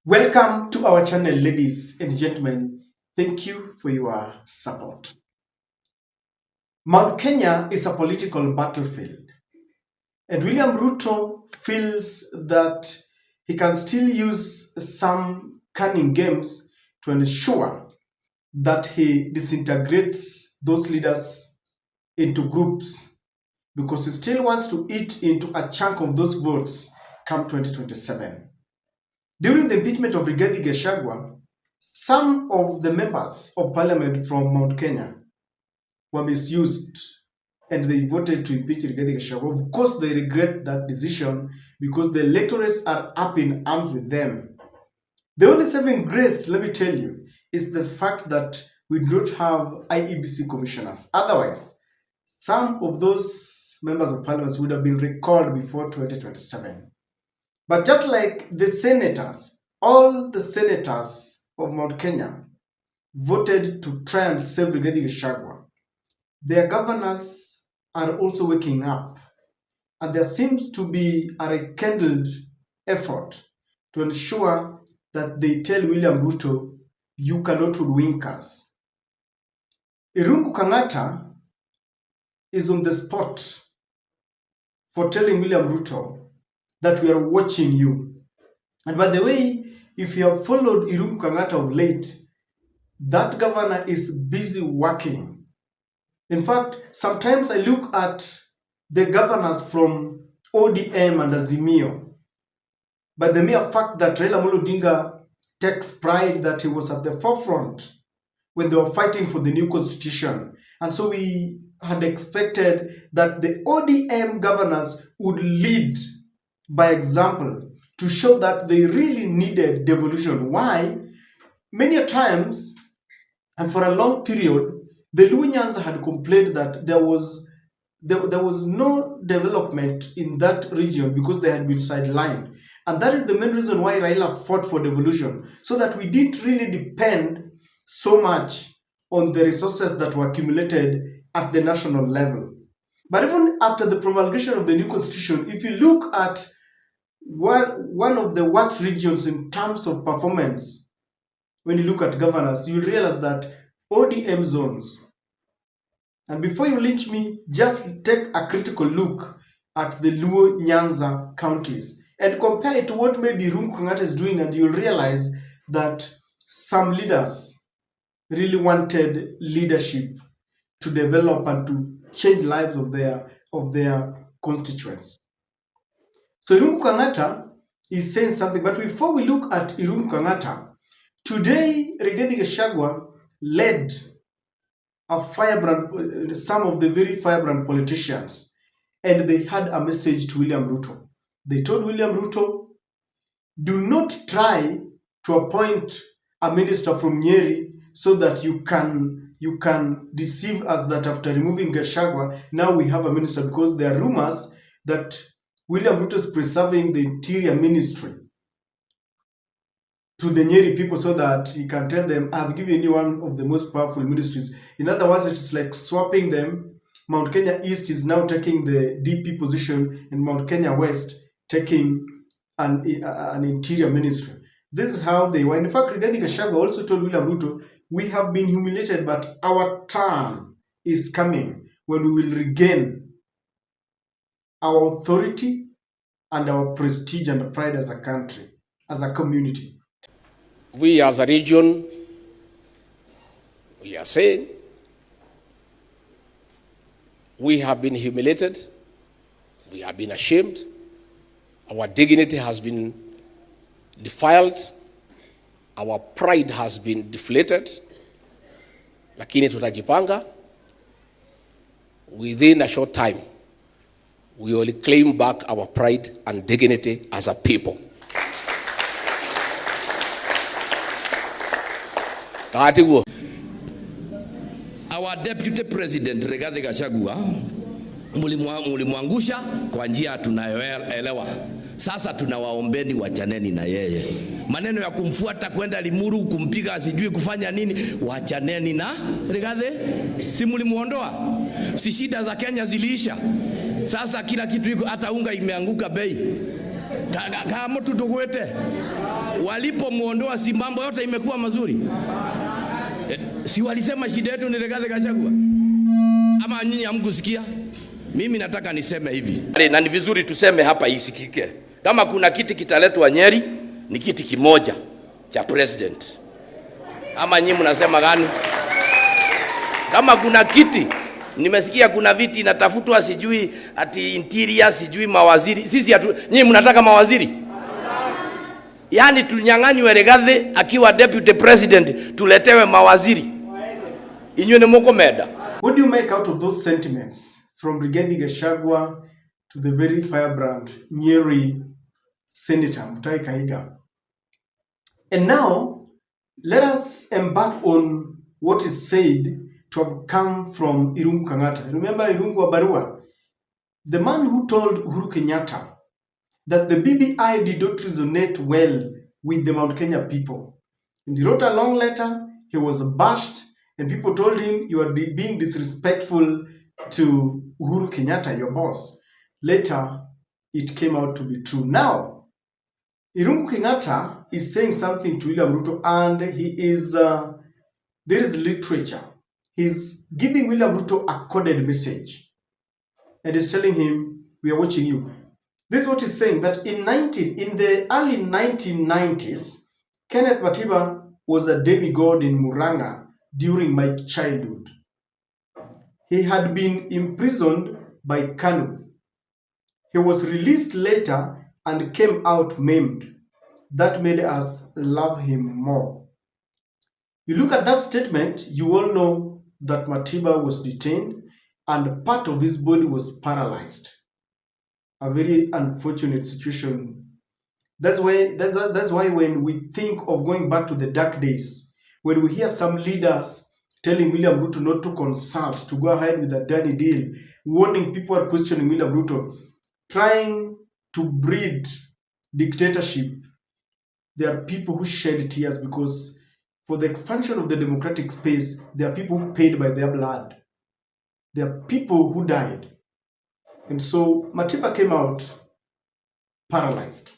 Welcome to our channel, ladies and gentlemen. Thank you for your support. Mount Kenya is a political battlefield, and William Ruto feels that he can still use some cunning games to ensure that he disintegrates those leaders into groups, because he still wants to eat into a chunk of those votes come 2027. During the impeachment of Rigathi Gachagua, some of the members of parliament from Mount Kenya were misused and they voted to impeach Rigathi Gachagua. Of course, they regret that decision because the electorates are up in arms with them. The only saving grace, let me tell you, is the fact that we don't have IEBC commissioners. Otherwise, some of those members of parliament would have been recalled before 2027. But just like the senators, all the senators of Mount Kenya voted to try and save Rigathi Gachagua, their governors are also waking up. And there seems to be a rekindled effort to ensure that they tell William Ruto, you cannot hoodwink us. Irungu Kangata is on the spot for telling William Ruto that we are watching you. And by the way, if you have followed Irungu Kangata of late, that governor is busy working. In fact, sometimes I look at the governors from ODM and Azimio, by the mere fact that Raila Amolo Odinga takes pride that he was at the forefront when they were fighting for the new constitution. And so we had expected that the ODM governors would lead by example to show that they really needed devolution. Why? Many a times, and for a long period, the Lunyans had complained that there was no development in that region because they had been sidelined. And that is the main reason why Raila fought for devolution, so that we didn't really depend so much on the resources that were accumulated at the national level. But even after the promulgation of the new constitution, if you look at one of the worst regions in terms of performance, when you look at governors, you'll realize that ODM zones. And before you lynch me, just take a critical look at the Luo Nyanza counties and compare it to what maybe Irungu Kangata is doing, and you'll realize that some leaders really wanted leadership to develop and to change lives of their constituents. So Irungu Kangata is saying something, but before we look at Irungu Kangata, today Rigathi Gachagua led a firebrand, some of the very firebrand politicians, and they had a message to William Ruto. They told William Ruto, do not try to appoint a minister from Nyeri so that you can deceive us that after removing Gachagua, now we have a minister, because there are rumors that William Ruto is preserving the interior ministry to the Nyeri people so that he can tell them, I've given you one of the most powerful ministries. In other words, it's like swapping them. Mount Kenya East is now taking the DP position, and Mount Kenya West taking an interior ministry. This is how they were. In fact, Rigathi Gachagua also told William Ruto, we have been humiliated, but our turn is coming when we will regain our authority and our prestige and pride as a country, as a community. We as a region, we are saying we have been humiliated, we have been ashamed, our dignity has been defiled, our pride has been deflated, lakini tutajipanga. Within a short time, we will claim back our pride and dignity as a people. Our deputy president Rigathi Gachagua mulimwangusha kwa njia tunayoelewa. Sasa tunawaombeni wachaneni na yeye. Maneno ya kumfuata kwenda Limuru kumpiga asijui kufanya nini, wachaneni na Rigathi. Si mulimuondoa? Si shida za Kenya ziliisha? Sasa kila kitu iko, hata unga imeanguka bei. Kama mtu tugwete. Walipomuondoa si mambo yote imekuwa mazuri? Si walisema shida yetu ni Rigathi Gachagua? Ama nyinyi hamkusikia? Mimi nataka niseme hivi, na ni vizuri tuseme hapa isikike. Kama kuna kiti kitaletwa Nyeri, ni kiti kimoja cha president. Ama nyinyi mnasema gani? Kama kuna kiti, nimesikia kuna viti inatafutwa, sijui ati interior, sijui mawaziri. Sisi nyinyi mnataka mawaziri? Yaani tunyang'anywe Rigathi akiwa deputy president, tuletewe mawaziri. Inywe ni moko meda. What do you make out of those sentiments from Rigathi Gachagua to the very firebrand Nyeri Senator Mutahi Kahiga? And now, let us embark on what is said to have come from Irungu Kangata. Remember Irungu Wabarua? The man who told Uhuru Kenyatta that the BBI did not resonate well with the Mount Kenya people. And he wrote a long letter, he was bashed, and people told him, you are being disrespectful to Uhuru Kenyatta, your boss. Later, it came out to be true. Now, Irungu Kenyatta is saying something to William Ruto, and he is, there is literature. He's giving William Ruto a coded message. And he's telling him, we are watching you. This is what he's saying, that in the early 1990s, Kenneth Matiba was a demigod in Muranga during my childhood. He had been imprisoned by Kanu. He was released later and came out maimed. That made us love him more. You look at that statement, you all know that Matiba was detained and part of his body was paralyzed. A very unfortunate situation. That's why when we think of going back to the dark days, when we hear some leaders telling William Ruto not to consult, to go ahead with a dirty deal, warning people are questioning William Ruto, trying to breed dictatorship, there are people who shed tears because for the expansion of the democratic space, there are people who paid by their blood. There are people who died. And so Matiba came out paralyzed.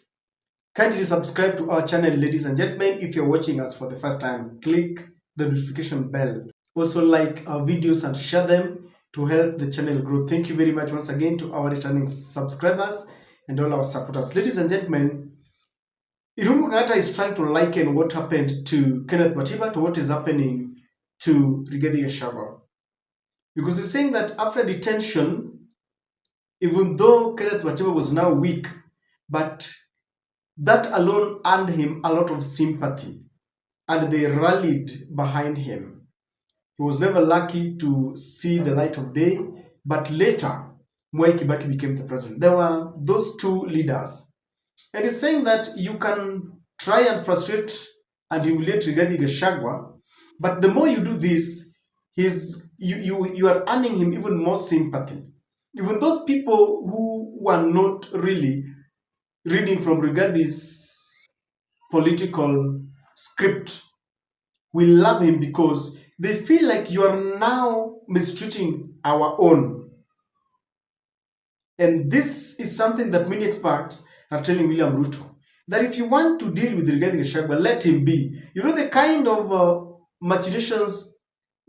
Kindly subscribe to our channel, ladies and gentlemen. If you're watching us for the first time, click the notification bell. Also like our videos and share them to help the channel grow. Thank you very much once again to our returning subscribers and all our supporters. Ladies and gentlemen, Irungu Kangata is trying to liken what happened to Kenneth Matiba to what is happening to Rigathi Gachagua. Because he's saying that after detention, even though Kenneth Matiba was now weak, but that alone earned him a lot of sympathy, and they rallied behind him. He was never lucky to see the light of day, but later, Mwai Kibaki became the president. There were those two leaders. And he's saying that you can try and frustrate and humiliate Rigathi Gachagua, but the more you do this, you are earning him even more sympathy. Even those people who were not really reading from Rigathi's political script will love him because they feel like you are now mistreating our own. And this is something that many experts are telling William Ruto, that if you want to deal with Rigathi Gachagua, let him be. You know the kind of machinations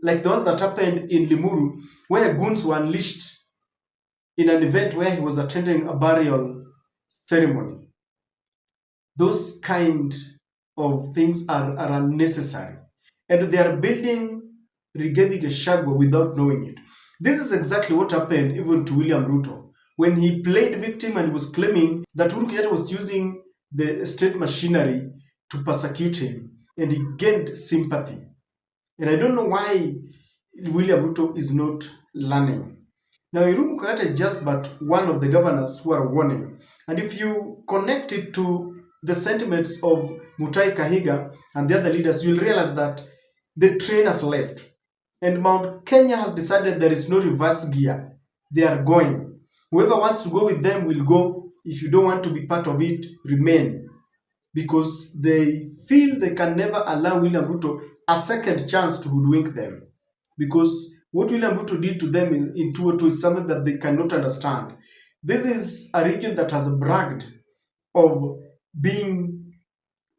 like the one that happened in Limuru, where goons were unleashed in an event where he was attending a burial ceremony. Those kind of things are unnecessary. And they are building Rigathi Gachagua without knowing it. This is exactly what happened even to William Ruto. When he played victim and was claiming that Uhuru Kenyatta was using the state machinery to persecute him, and he gained sympathy. And I don't know why William Ruto is not learning. Now, Irungu Kangata is just but one of the governors who are warning. And if you connect it to the sentiments of Mutahi Kahiga and the other leaders, you'll realize that the train has left. And Mount Kenya has decided there is no reverse gear. They are going. Whoever wants to go with them will go. If you don't want to be part of it, remain. Because they feel they can never allow William Ruto a second chance to hoodwink them. Because what William Ruto did to them in 2002 is something that they cannot understand. This is a region that has bragged of being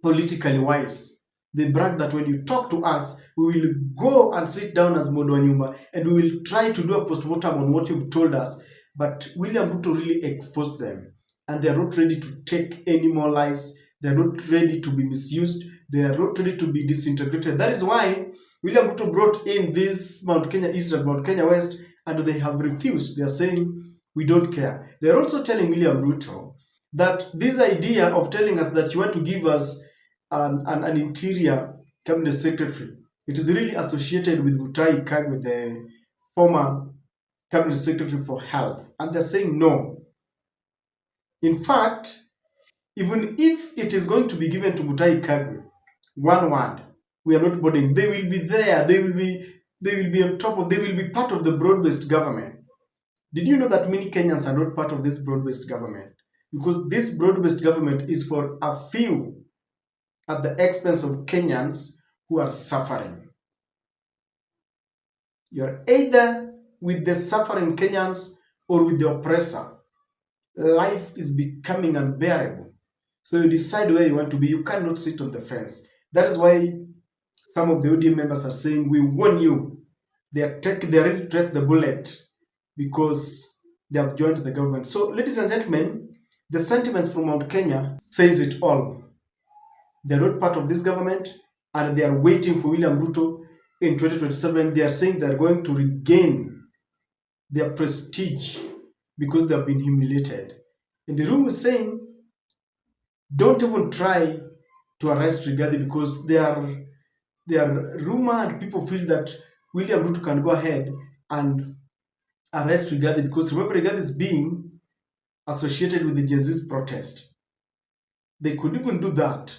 politically wise. They brag that when you talk to us, we will go and sit down as Modo Nyumba and we will try to do a postmortem on what you've told us. But William Ruto really exposed them, and they are not ready to take any more lies. They are not ready to be misused. They are not ready to be disintegrated. That is why William Ruto brought in this Mount Kenya East and Mount Kenya West, and they have refused. They are saying, we don't care. They are also telling William Ruto that this idea of telling us that you want to give us an interior cabinet secretary, it is really associated with Mutahi Kagwe, the former cabinet secretary for health, and they're saying no. In fact, even if it is going to be given to Mutahi Kagwe, one word, we are not boarding. They will be there. They will be on top of. They will be part of the broad-based government. Did you know that many Kenyans are not part of this broad-based government? Because this broad-based government is for a few at the expense of Kenyans who are suffering. You're either with the suffering Kenyans or with the oppressor. Life is becoming unbearable. So you decide where you want to be. You cannot sit on the fence. That is why some of the ODM members are saying, we warn you. They are ready to take the bullet because they have joined the government. So, ladies and gentlemen, the sentiments from Mount Kenya says it all. They are not part of this government, and they are waiting for William Ruto in 2027. They are saying they are going to regain their prestige because they have been humiliated. And the room is saying, don't even try to arrest Rigathi because they are rumor and people feel that William Ruto can go ahead and arrest Rigathi because remember, Rigathi is being associated with the Gen Z's protest. They could even do that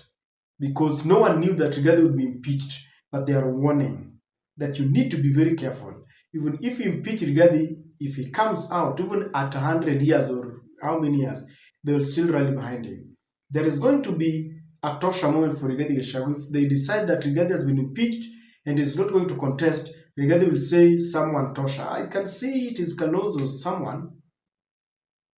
because no one knew that Rigathi would be impeached, but they are warning that you need to be very careful. Even if you impeach Rigathi, if he comes out, even at 100 years or how many years, they will still rally behind him. There is going to be a Tosha moment for Rigathi Gachagua. If they decide that Rigathi has been impeached and is not going to contest, Rigathi will say someone Tosha. I can see it is Kalonzo or someone,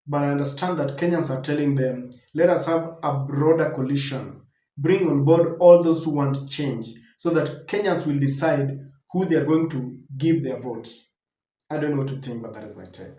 but I understand that Kenyans are telling them, let us have a broader coalition. Bring on board all those who want change so that Kenyans will decide who they are going to give their votes. I don't know what to think, but that is my take.